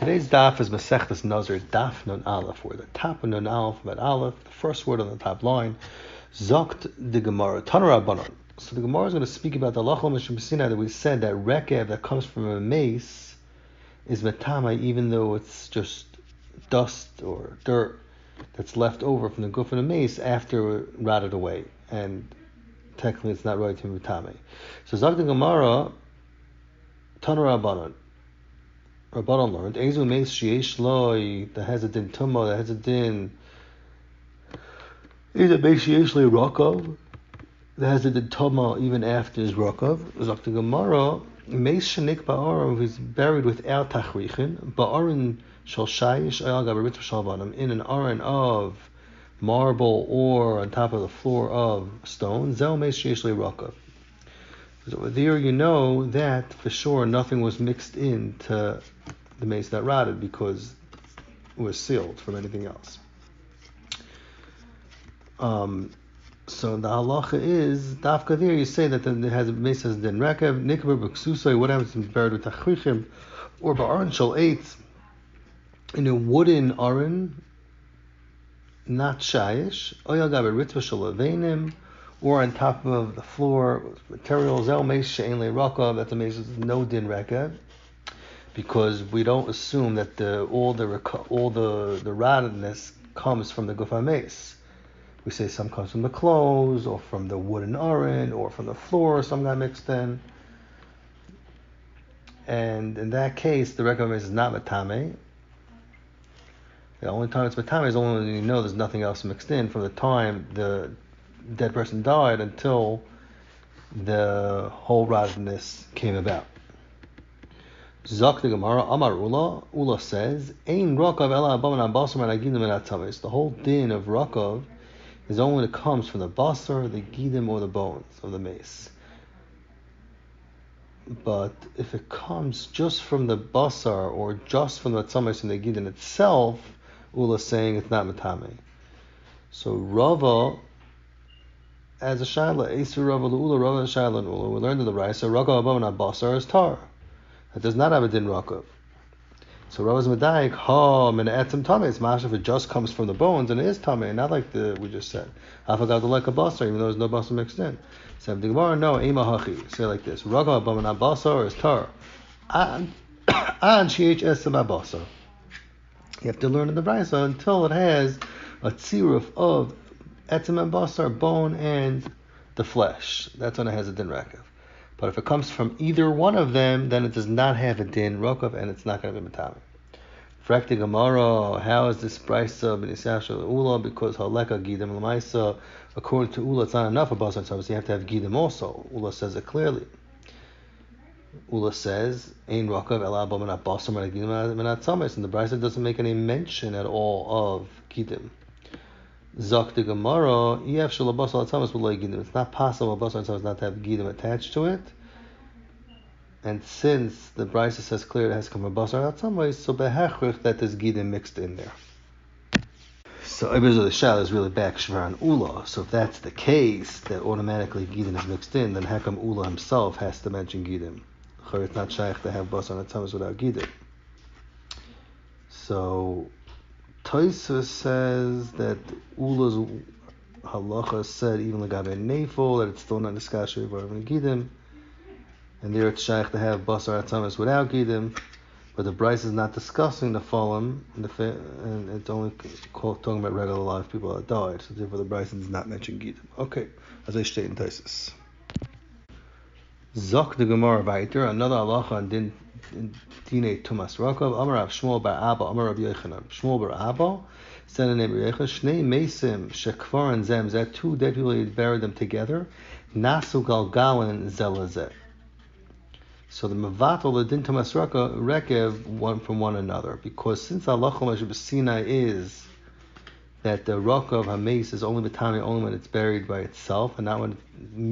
Today's daf is Masechtas Nazir Daf Nun Aleph, where the top of Nun Aleph, Met Aleph, the first word on the top line, Zokt the Gemara, Tanur Rabbanon. So the Gemara is going to speak about the Lachol Mishim that we said that rekev that comes from a mace is metama, even though it's just dust or dirt that's left over from the goof of the mace after it rotted away, and technically it's not right to be metame. So Zokt the Gemara, Tanur Rabbanon. Rabbanon learned, Ezu meis sheyesh loy, that has a din tumma, that has a din, is a meis sheyesh loy rakav, that has a din tumma even after his rakav. Zakta Gemara, meis shenik ba'aron, who's buried without tachrichin, ba'aron shal shayish, ayal gaber mitzvah shalvanim, in an aron of marble or on top of the floor of stone, zel meis sheyesh loy rakav. So there you know that for sure nothing was mixed into the mace that rotted because it was sealed from anything else. So the halacha is, dafka there you say that it has a mace has din rekev, nikbar b'ksusay, what happens if it's buried with tachrichim, or ba'aron shal eitz, in a wooden aron, not shayish, oyal gaber ritzvah shal aveinim, or on top of the floor, materials, el meis she'en le rakav, that the mace is no din rekev, because we don't assume that all the rottenness comes from the gufa mace. We say some comes from the clothes, or from the wooden aron, or from the floor, some got mixed in. And in that case, the rekev mace is not matame. The only time it's matame is only when you know there's nothing else mixed in from the time the dead person died until the whole rottenness came about. Zak the Gemara, Amar Ula says, Ein Rakav ela abaman basar and agidim and atamis. The whole din of Rakav is only when it comes from the basar, the gidim, or the bones of the mace. But if it comes just from the basar or just from the atamis and the gidim itself, Ula is saying it's not matame. So Rava, as a shaila, Eser Rava Ula, Rava shaila Ula, we learned in the Raisa, Rakav abaman basar is tar. That does not have a din rakav. So Rava's medayik ha min etzem tamei. It's masha if it just comes from the bones and it is tamei, not like we just said. I forgot to like a basar, even though there's no basar mixed in. So the Gemara no ema hachi. Say it like this: Rakav abaman basar is tar. An shich esem basar. You have to learn in the brayso until it has a tziruf of etzem and basar, bone and the flesh. That's when it has a din rakav. But if it comes from either one of them, then it does not have a din rakav, and it's not going to be matame. Frakti Gemara, how is this brisa b'nisasha ula? Because haleka gidim l'maisa, according to ula, it's not enough of basar tzavos. You have to have gidim also. Ula says it clearly. Ula says ein rakav ela abaman basar and gidim menat tzamis, and the brisa doesn't make any mention at all of gidim. Zok the Gemara, Ef shel basar tzamis v'lo gidim. It's not possible basar tzamis not to have gidim attached to it. And since the Brisa says clear it has to come from basar tzamis, so behechrich that there's gidim mixed in there. So Ibizah the Shal is really back Shvaran Ula. So if that's the case, that automatically gidim is mixed in, then Hakam Ula himself has to mention gidim. It's not shaykh to have basar tzamis without gidim. So Tosfos says that Ula's halacha said even legabe neifol that it's still not niskasher but even gidim, and there it's shaykh to have basar atzamis without gidim, but the Bryce is not discussing the fallen, and it's only talking about regular live people that died. So therefore the Bryce does not mention gidim. Okay, as I state in Tosfos. Zok the Gemara weiter, another halacha and din. Dine Tumas Rakav, Amar Rav Shmuel bar Abba, Amar Rav Yochanan. Shmuel bar Abba said in the name of Yochanan, Shnei Mesim Shekvar and Zem, that two dead people had buried them together, Nasu Galgalin Zelazet. So the Mavatal, the Din Tumas Rekev, one from one another, because since Allah Sinai is that the Rakav Hames is only Batami only when it's buried by itself and not when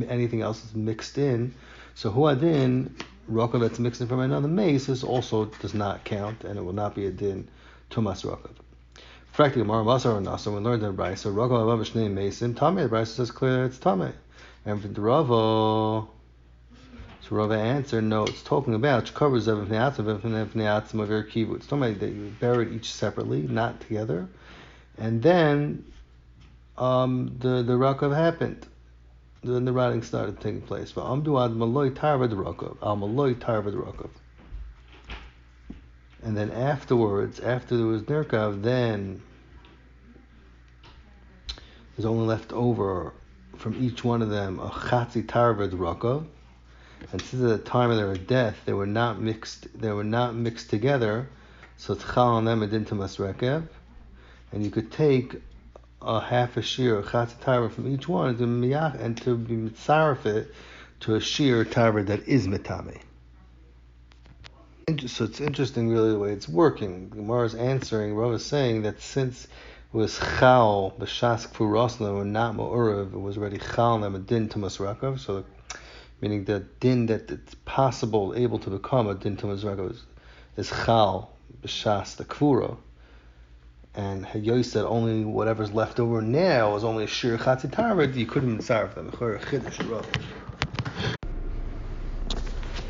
anything else is mixed in. So Huadin Rakav that's mixed in from another mace also does not count, and it will not be a din tumas rakav. Frakti Gemara Basar and Nasar, we learned in the Brisa, Rakav above Shnei Mason, Tamei, the Brisa says clear it's Tamei. And for the Rava, So Rava answered, no, it's talking about covers of of your kibbutz. It's talking about that you buried each separately, not together, and then the rakav happened. Then the rotting started taking place. But amdu ad maloi tarvad rakav, al maloi tarvad rakav. And then afterwards, after there was nirkav, then there's only left over from each one of them a chatzi tarvad rakav. And since at the time of their death they were not mixed together, so it's chal on them and into masrekev, and you could take a half a shear, a chatzi tarvad from each one, and to be mitzaref it to a shear tarvad that is mitame. So it's interesting, really, the way it's working. The Gemara is answering. Rav is saying that since it was chal b'shas kfurosna or not ma'urav, it was already chal and a din to masrakav. So, meaning that din that it's possible, able to become a din to masrakav is chal b'shas the kfura. And Hayoy said only whatever's left over now is only a shir chatzi tarvad. You couldn't mitzaref them.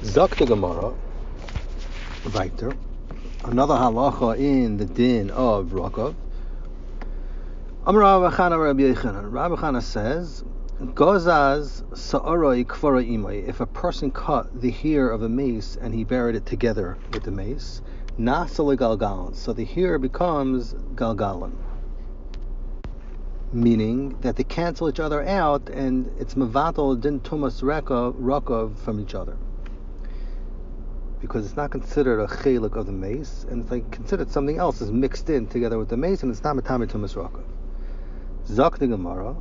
Zak the Gemara. Weiter. Another halacha in the din of Rakav. Amar Rav Chana Rabbi Yochanan. Rabbi Chana says, Gozaz sa'aroi kfara imai. If a person cut the hair of a mace and he buried it together with the mace, nasa galgalan. So the hair becomes galgalan. Meaning that they cancel each other out and it's mevatel din tumas rakav from each other. Because it's not considered a chelik of the mace, and it's like considered something else is mixed in together with the mace, and it's not matame tumas rakav. Zak the Gemara.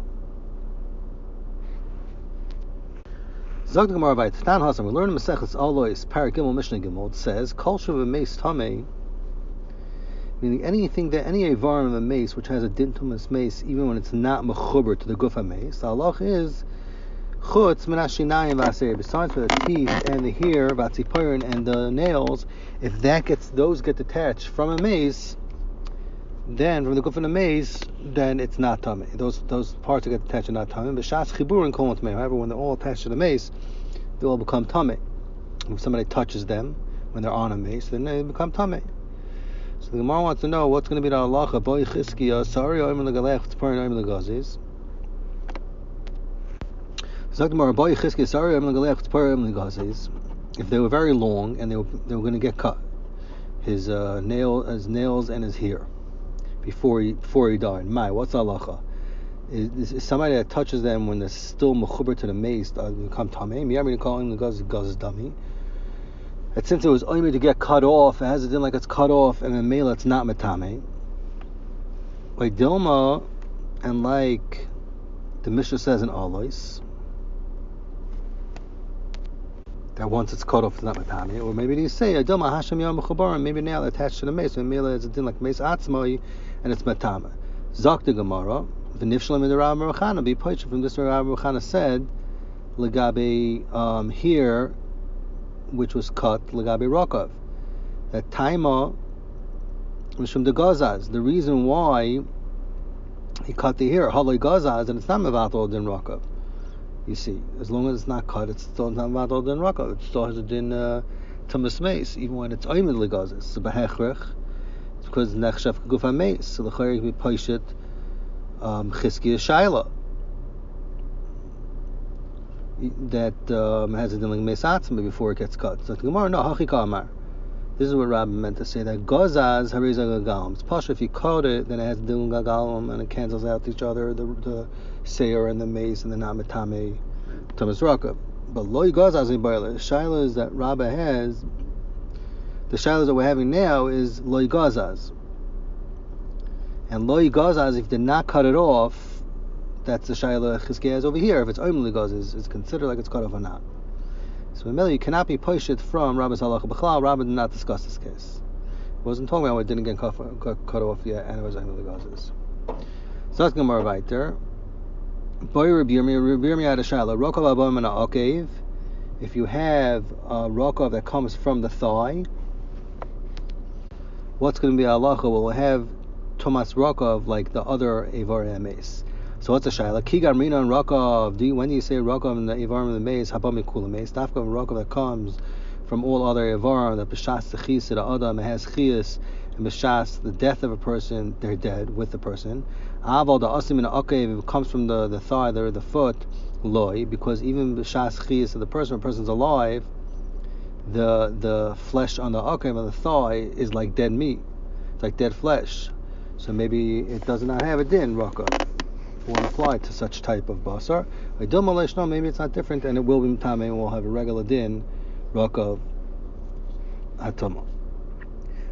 Zak the Gemara by Tan Hasan. We learn in Maseches Alois Parak Gimel Mishnah Gimel. It says Kol shuv a mace tamei, meaning anything that any avarim of a mace which has a din tumas mace, even when it's not mechuber to the gufa mace. The halach is chutz minashinayim v'aser. Besides for the teeth and the hair, v'atziporin and the nails, if those get detached from a mace, then from the guf of the mace, then it's not tamei. Those parts that get attached are not tamei. B'shas chiburin kol tamei. However, when they're all attached to the mace, they all become tamei. If somebody touches them when they're on a mace, then they become tamei. So the Gemara wants to know what's going to be the halacha. Boy chizkiya sari oim legalech tzparin oim legazis. If they were very long and they were going to get cut, his nails and his hair before he died. What's halacha? Is somebody that touches them when they're still mechuber to the mace become tamei? Miyamri calling the gaz dummy. That since it was only to get cut off, it has a din like it's cut off, and in mela it's not metame. Like Dilma, and like the Mishnah says in Alois, that once it's cut off, it's not matami. Or maybe they say, Adilma Hashem Yom Mechubarim, maybe now attached to the mace, and Mela is a din like mace atzmai, and it's matama. Zak the Gemara, v'nifshalim in the Rav Merachana, be poichah from this Rav Merachana said, Legabe here, which was cut, Legabe Rakav. That taima was from the Gazaz. The reason why he cut the hair, Haloi Gazaz, and it's not mevatel din Rakav. You see, as long as it's not cut, it's still not mevatel din Rakav. It still has a din tumas mace, even when it's oimid legazes. So behechrech, it's because nechshav k'guf mace. So the chayrik be poishet chizkiya shaila that has a din like mace atzma before it gets cut. So the Gemara, no, hachika amar. This is what Rabbi meant to say, that gazaz hariza gagalim. It's pasha if you cut it, then it has din gagalim and it cancels out each other, the seir and the mace and the namatame tumas rakav. But loy gazaz in boiler. The shaila is that Rabbi has. The shaila that we're having now is loy gazaz. And loy gazaz, if you did not cut it off, that's the shaila Chizkiah has over here. If it's only gazaz, it's considered like it's cut off or not. So Meli, you cannot be poshet from Rabbi's halacha b'chlal. Rabbi did not discuss this case. He wasn't talking about what didn't get cut off yet, and it was only gazas. So that's Gemara weiter. Boy Rabbi Yirmiyah had a shaila. Rokov abom and akev. If you have a rokov that comes from the thigh, what's going to be halacha? We'll have Tomas Rokov like the other Eivar Mace. So what's a shaila? Kigar Rina and Rakav. When do you say Rakav in the Ivarim of the maze? Habami Kula maze. Dafka Rakav that comes from all other Ivarim, that B'shas the Chis the Adam, it has Chis, and B'shas the death of a person, they're dead with the person. Aval the Asim and Akev, it comes from the thigh, the foot, Loi, because even B'shas Chis of the person, when a person's alive, the flesh on the Akev, on the thigh, is like dead meat. It's like dead flesh. So maybe it does not have a din, Rakav. Won't apply to such type of basar. Maybe it's not different, and it will be mitame, and we'll have a regular din, rakav hatama.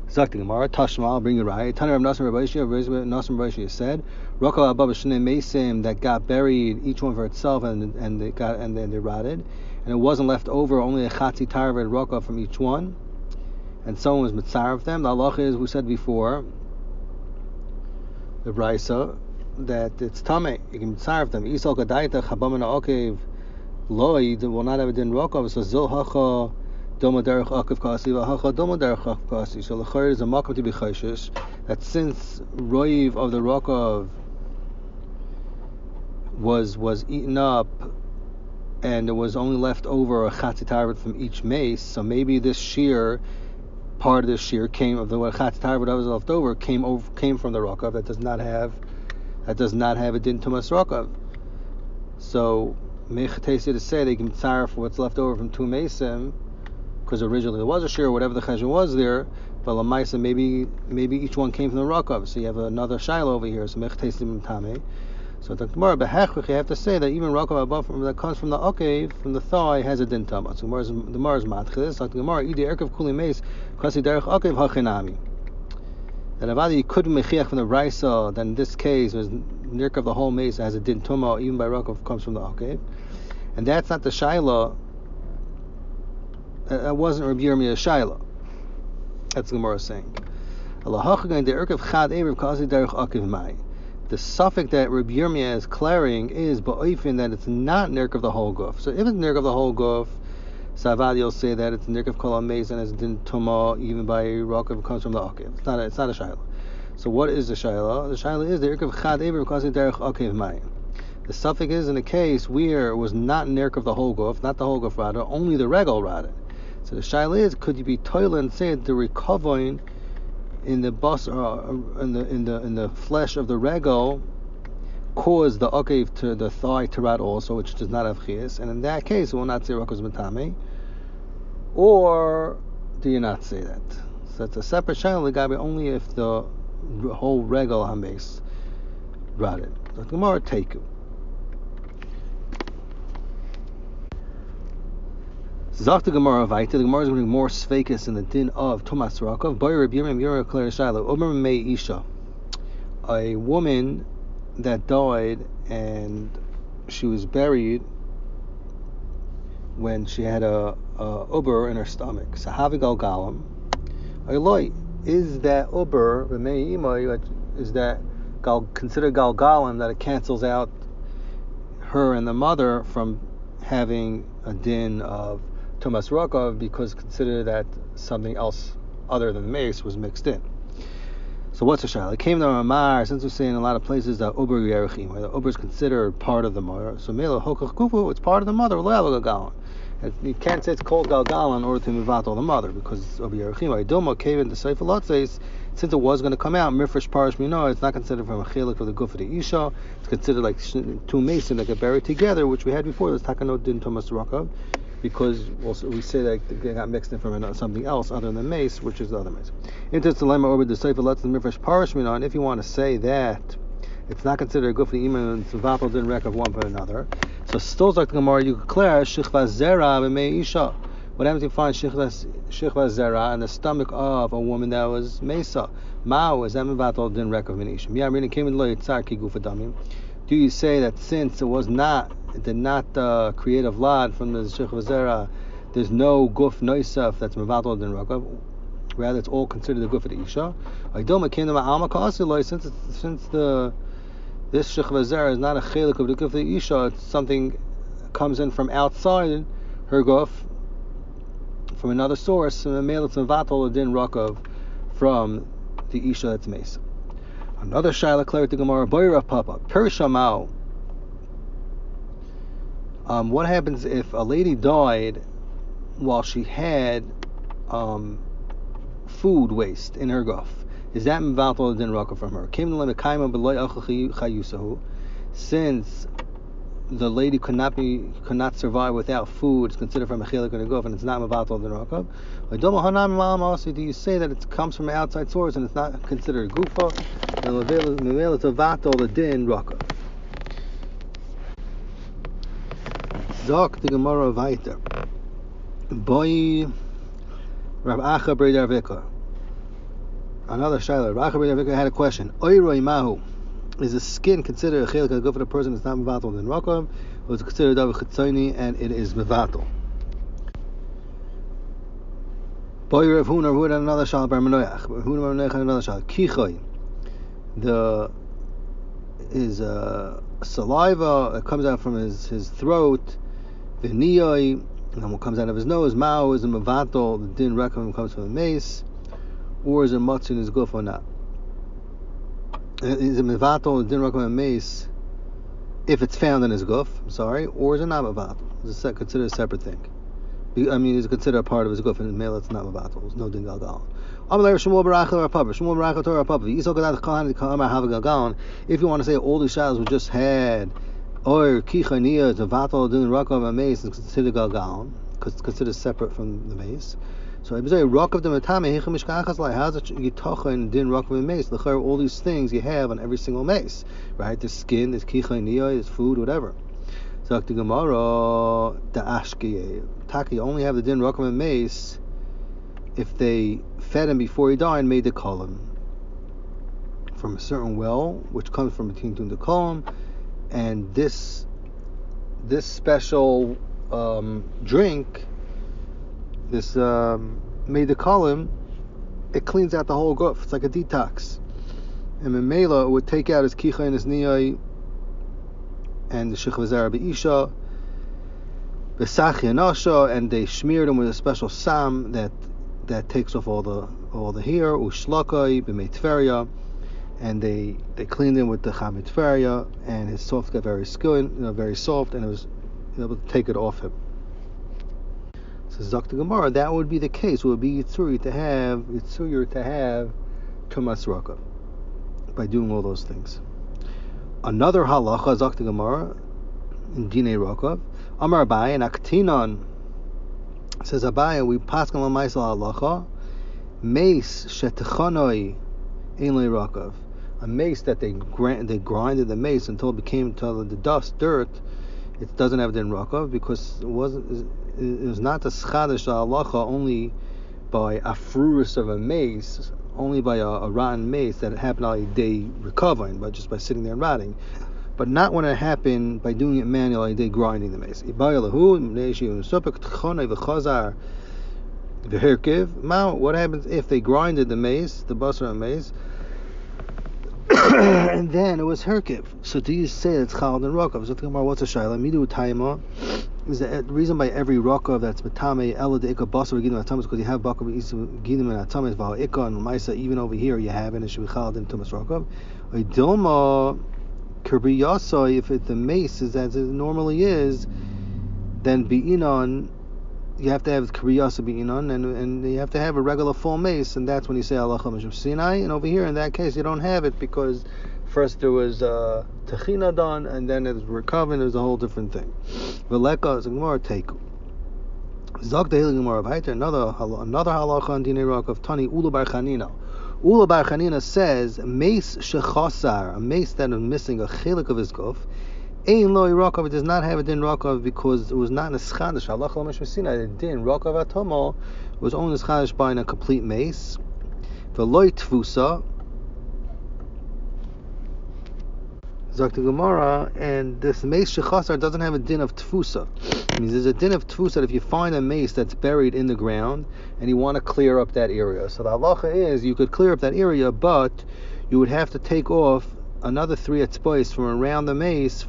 Zakti Gemara, Tashma, I'll bring you right. Tanner of Nassim Rabbi said, rakav above shnei mesim that got buried, each one for itself, and then they rotted, and it wasn't left over, only a chatzi tarvet rakav from each one, and someone was mitzar of them. The halach is, we said before, the brisa, that it's tame, you can mitzaref them. Isal kadaita chabam na okev loy will not have a din rakav. So zil hacha doma derech akav kasi hacha doma derech akav kasi. So the chayr is a makom to be chayshish that since roiv of the rakav was eaten up and there was only left over a chatzi tarvet from each mace, so maybe this shear, part of this shear came of the chatzi tarvet that was left over came from the rakav that does not have a din tumas rakav. So mechatesi to say they can tzaref for what's left over from two mesim, because originally there was a shir, whatever the cheshbon was there, but lamaisa maybe each one came from the rakav. So you have another shiloh over here. So mechatesi mitame. So the Gemara behechach, you have to say that even rakav above that comes from the akev, from the thigh, has a din tumas. So the Gemara is matchilis. Like the Gemara, idi erkav kuli meis kasi derech akev hachinami. That avadi you could mechiach from the raisa, then in this case was nirk of the whole mace has a din tuma, even by rakav comes from the akev, and that's not the shaila. That wasn't Rabbi Yirmiyah's shaila. That's the Gemara saying. The suffix that Rabbi Yirmiyah is clearing is ba'oifin that it's not nirk of the whole guf. So if it's nirk of the whole guf, Savadi will say that it's nirk of kol ha-meis and it's din tuma even by rakav comes from the akev. It's not a shaila. So what is the shaila? The shaila is the nirk of chad ever because derech akev mayim. The suffix is in a case where it was not nirk of the whole guf, not the whole guf rather, only the regal rather. So the shaila is, could you be toilet and say the recovering in the bus in the flesh of the regal cause the akev to the thigh to rot also, which does not have chiyas, and in that case we will not say rakos matame, or do you not say that? So it's a separate shaila gabi only if the whole regal hames rotted. So the Gemara teiku. Zach the Gemara vaita. The Gemara is going to be more sfeikis in the din of Tumas Rakav. Boy Rabbi Yirmiyah Clear Shaila. Omer Mei Isha. A woman that died and she was buried when she had a uber in her stomach. Sahavi galgalim. Eloi, is that uber is that considered galgalim that it cancels out her and the mother from having a din of Tumas Rakav because consider that something else other than the mace was mixed in. So what's a shaila? It came to Ramar, since we're saying in a lot of places that uber yerachim, where the uber is considered part of the mother. So mela hokach kufu, it's part of the mother. You can't say it's called galgalan in order to move out all the mother because it's uber yerachim. Idoma came into sefer lotzes, since it was going to come out mifresh parish mino, it's not considered from a chelik of the guf of the isha. It's considered like two mason that get buried together, which we had before. There's takanot din Tumas Rakav. Because we say that they got mixed in from something else other than mace, which is the other mace. Into the dilemma over the sefer lets the mifresh parishmin on. If you want to say that it's not considered a good for the iman and tzavatel didn't reck of one for another, so still like the Gemara, you declare shichva zera b'mei isha. What happens if you find shichva zera in the stomach of a woman that was mesa? Mao is that mevatel didn't reck of an isha. Miyamrin came in lo yitzar ki gufa damim. Do you say that since it did not create a vlad from the Shechva Zera, there's no guf noisaf that's mevatel din rakav, rather it's all considered the guf of the isha? Since this Shechva Zera is not a chelik of the guf of the isha, it's something comes in from outside her guf, from another source, and the male it's mevatel din rakav from the isha that's mesa. Another shaila clear to Gemara, boy Rav Papa, Pirshamau. What happens if a lady died while she had food waste in her guf? Is that mevatel din raka from her? Since the lady could not survive without food, it's considered from a chelik in her guf, and it's not mevatel din raka. Do you say that it comes from an outside source and it's not considered gufa? And it's mevatel the din raka. Zok the Gemara weiter. Boy Rav Acha Breder Vika. Another Shiloh. Rav Acha Breder Vika had a question. Oiroi Mahu. Is the skin considered a chelik good for the person that's not mevatel in Rakav? Or is it considered Davar Chitzoni and it is mevatel? Boy Rav Huna had another Shiloh. Bar Menoyach. Rav Huna Bar Menoyach had another Shiloh. Kichoy. His saliva that comes out from his throat. The niyoi, and what comes out of his nose, mao is a mevatel, the din rekom comes from a mace, or is a matzu in his guf or not? Is a mevatel, the din rekom a mace, if it's found in his guf, or is it not mevatel? Is it considered a separate thing? I mean, is it considered a part of his guf, and in male it's not mevatel, there's no din galgal. If you want to say all these shadows we just had, or kichaniya is a vatal din rakav a mace is considered galgal, because it's considered separate from the mace. So I say rakav the matame hecham mishkachas like how's it yitachin din rakav a mace? The all these things you have on every single mace, right? The skin, there's kichaniya, there's food, whatever. So the Gemara the ashkiye taki only have the din rakav a mace if they fed him before he died and made the column from a certain well, which comes from between the column. And this special drink, this made the column, it cleans out the whole guf. It's like a detox. And Memela would take out his kicha and his niyai and the shechvazara be'isha, be'sachi and asha, and they smeared him with a special sam that takes off all the hair, ushlakai b'meitferia. And they cleaned him with the chamitferia, and his soft got very very soft, and it was able to take it off him. So Zok the Gemara, that would be the case. It would be yitzur to have tumas rakav by doing all those things. Another halacha Zok the Gemara in dinei rakav. Amar Abaye and Aktinon says Abaye, we paskan l'maisal halacha meis shetechanoi ein le rakav. A mace that they grinded the mace until it became the dirt. It doesn't have din rakav because it was not the schadish halacha only by a fruus of a mace, only by a rotten mace that it happened on a day recovering, but just by sitting there and rotting. But not when it happened by doing it manually, they grinding the mace. What happens if they grinded the mace, the basar mace, and then it was herkiv? So do you say it's chal and rakav? So what's a shayla? Midu taima is the reason by every rakav that's metame ela de ikka basar gidim atamas, because you have bakar gidim and atamas v'al ikka and ma'isa. Even over here you have it, and it should be chal and tumas rakav. Idoma kirbi yasai, if the mace is as it normally is, then bi'inon, you have to have Kriyasa Bi'inon, and you have to have a regular full mace, and that's when you say Allah Mishum Sinai. And over here, in that case, you don't have it because first there was Techina done, and then it was recovered. It was a whole different thing. Veleka is a Gemara Teiku. Zog the Hilig Gemara Vaiter, another halacha on Dinei Rakav Tani Ula Bar Chanina. Ula Bar Chanina says mace shechasar, a mace that is missing a chelik of his guf. Ein lo rakav, it does not have a din rakav because it was not in a schadish. Allah l'mashma sinai, the din rakav atomo was only a schadish buying a complete mace. V'loi tfusa, Zakta Gemara, and this mace shechasar doesn't have a din of tfusa. It means there's a din of tfusa if you find a mace that's buried in the ground and you want to clear up that area. So the halacha is you could clear up that area, but you would have to take off another 3 etzbois from around the mace,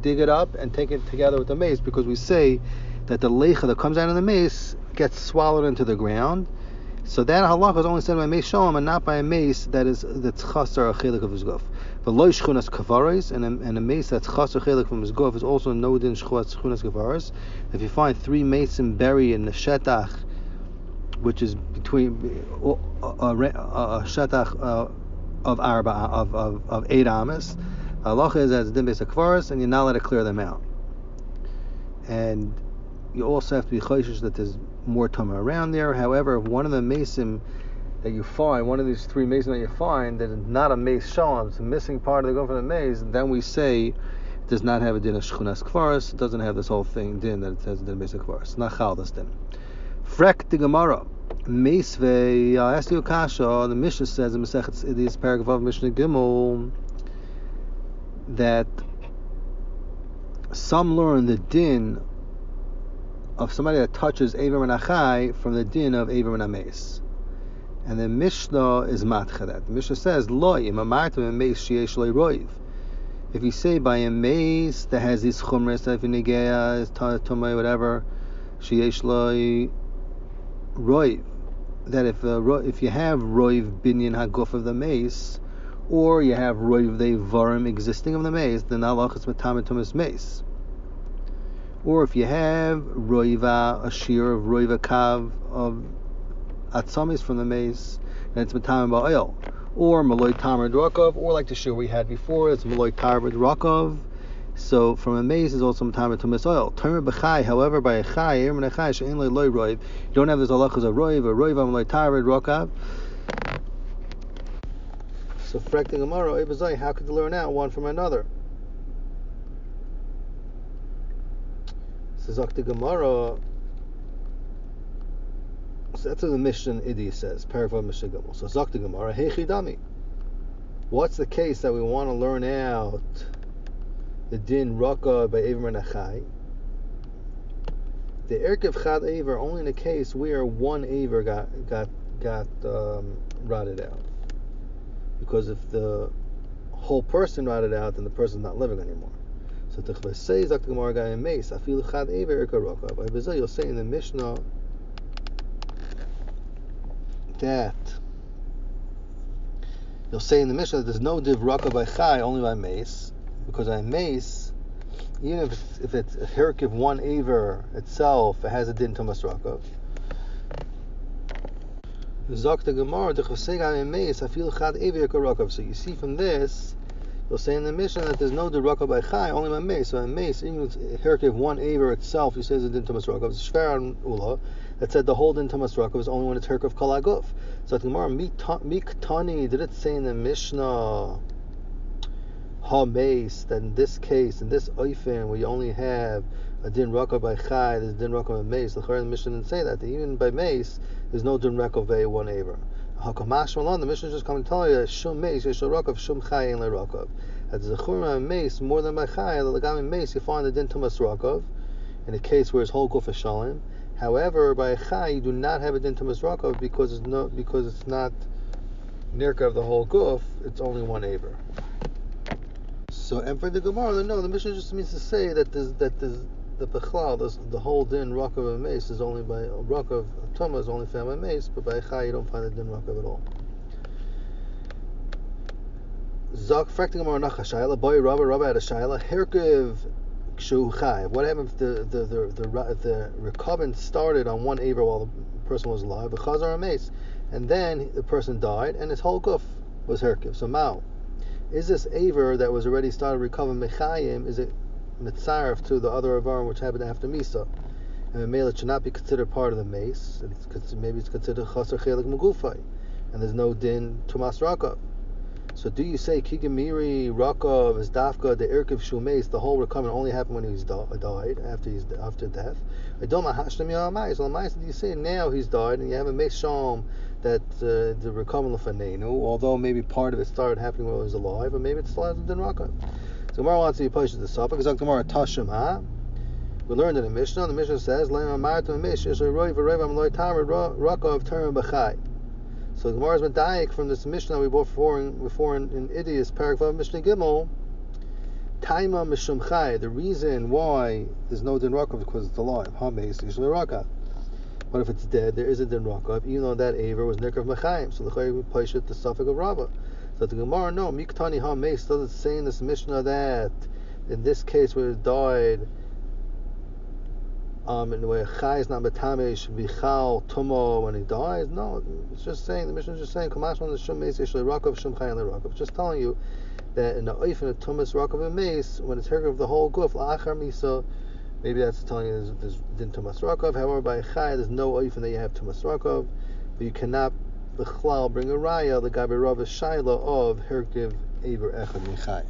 dig it up and take it together with the mace, because we say that the lecha that comes out of the mace gets swallowed into the ground. So that halacha is only said by mace shalom and not by a mace that's chasar a chelik of his guf. V'lo shchunas kavaros, and a mace that's chaser chelik from his guf is also no din shchunas kavaros. If you find 3 mason buried in the shetach, which is between a shetach of 8 amas, halacha is as din beis kavaros, and you're not allowed to clear them out. And you also have to be choishish that there's more tumah around there. However, if one of the mason that you find, one of these 3 mason that you find, that is not a mace shalom, it's a missing part of the go from the mace, then we say it does not have a din of shchunas kvaros. It doesn't have this whole thing din that it has a din of mace kvaros. Not chal this din. Frek the Gemara. Mace ve, I'll ask you a kasha. The Mishnah says in Masechet Idis paragraph of Mishnah Gimel that some learn the din of somebody that touches Eiver and Achai from the din of Eiver and Ames. And the Mishnah is matcha that. The Mishnah says, Lo, im amartem a mace sheyesh lo roiv. If you say by a mace that has these chumras, if negeya, tumay, whatever, sheyesh lo roiv, that if you have roiv binyan haguf of the mace, or you have roiv the varim existing of the mace, then halach is matamet tumas mace. Or if you have roiva, a shear of roiva kav of atzamis from the mace, and it's matam ba'oil. Or maloi tamar drakov, or like the shear we had before, it's maloi tamar drakov. So from a mace is also matam tumas oil. Tamar b'chai, however, by a chai, ermin a chai, she'en loy roiv, you don't have this halachas of roiv, or roiva maloi tamar drakov. So frekting Gemara, how could you learn out one from another? So Zakti Gemara, so that's what the Mishnah Idi says, paragraph Mishnah Gimel. So Zakti Gemara, Heichi Dami. What's the case that we want to learn out the din Raka by Eiver and Achai? The Erkev Chad Eiver only in a case where one Eiver got rotted out. Because if the whole person rotted out, then the person's not living anymore. So to say Zakti Gemara got a mace, I feel Chad Eiver Erka Raka. By Bezal, you'll say in the Mishnah that there's no div Raka by Chai, only by mace, because by mace, even if it's a Herkiv one Eiver itself, it has a din Tumas Raka. Zakta Gemara, the mace, I feel Chad Eiver Erka Raka. So you see from this, you'll say in the Mishnah that there's no div Raka by Chai, only by mace. So by mace, even if it's Herkiv one Eiver itself, you say it's a din Tumas Raka. It's Shver and Ula that said the whole din Tumas Raka is only when it's Herkiv Kal Aguf. So the Gemara, Miktani, did it say in the Mishnah Ha mace, that in this case, in this oifen, where you only have a din Raka by Chai, there's a din Raka by mace. The Mishnah didn't say that even by mace there's no din Raka by one Eiver. Hakamash Malan, the Mishnah just come and tell you that Shum mace, Yeshal Rakav, Shum Chai, and Le Rakav. That there's a chumrah mace more than by Chai. The Lagam mace you find the din Tumas Rakav in a case where his whole guf is shalim. However, by a Chai you do not have a din Tumas Rakav because it's not nirka of the whole guf. It's only one Eiver. So, and for the Gemara, no, the Mishnah just means to say that the Bechlal, the whole din Rakav and mace is only by Rakav Tumah is only found by mace, but by Chai you don't find the din Rakav at all. Zak frekting Gemara nachashayla boy Rabba had a shayla herkev kshu Chai. What happened if the recompense started on one Eiver while the person was alive, the Chazar and mace, and then the person died and his whole guf was herkev. So Mao, is this Eiver that was already started recovering Mechayim, is it mitzaref to the other Avarim which happened after Misa? And Mela should not be considered part of the mace. Maybe it's considered Chaser Chelik Mugufai, and there's no din Tumas Rakav. So do you say Kigamiri Rakav is Dafka the Erkiv Shu mace? The whole recovery only happened when he's died after death. I don't know. So do you say now he's died and you have a mace sham that the recovery lefanenu, although maybe part of it started happening when he was alive, but maybe it still hasn't been Rakav. So Gemara wants to be pushed to the suffix. Because Gemara Tashim Ha. We learned in the Mishnah. The Mishnah says, so the Gemara has been daik from this Mishnah we brought before in Idias, paragraph Mishnah Gimel. Taima Mishum Chai. The reason why there's no din Rakav is because it's alive. Hameis usually Rakav. But if it's dead, there is a din Rakav, even though that Eiver was Nikr of Mechayim. So the Chai we push it the suffix of Rabbah. So the Gemara, no, Miktani Ha-Meis doesn't say in this Mishnah that in this case where it died, and where Chai is not Matame, should be Chal, Tumo when he dies. No, it's just saying, the Mishnah is just saying, Kamashman the Shum Meis Yishle Rakov, Shum Chai and the Rakov. Just telling you that in the Oif and the Tumas Rakov and Meis, when it's heard of the whole Guf, La'achar Misa, maybe that's telling you there's Din Tumas Rakov. However, by Chai, there's no Oif and that you have Tumas Rakov, but you cannot the Chlal bring a Raya, the Gabi Rav Shaila of Herkiv Eber Echad Michai.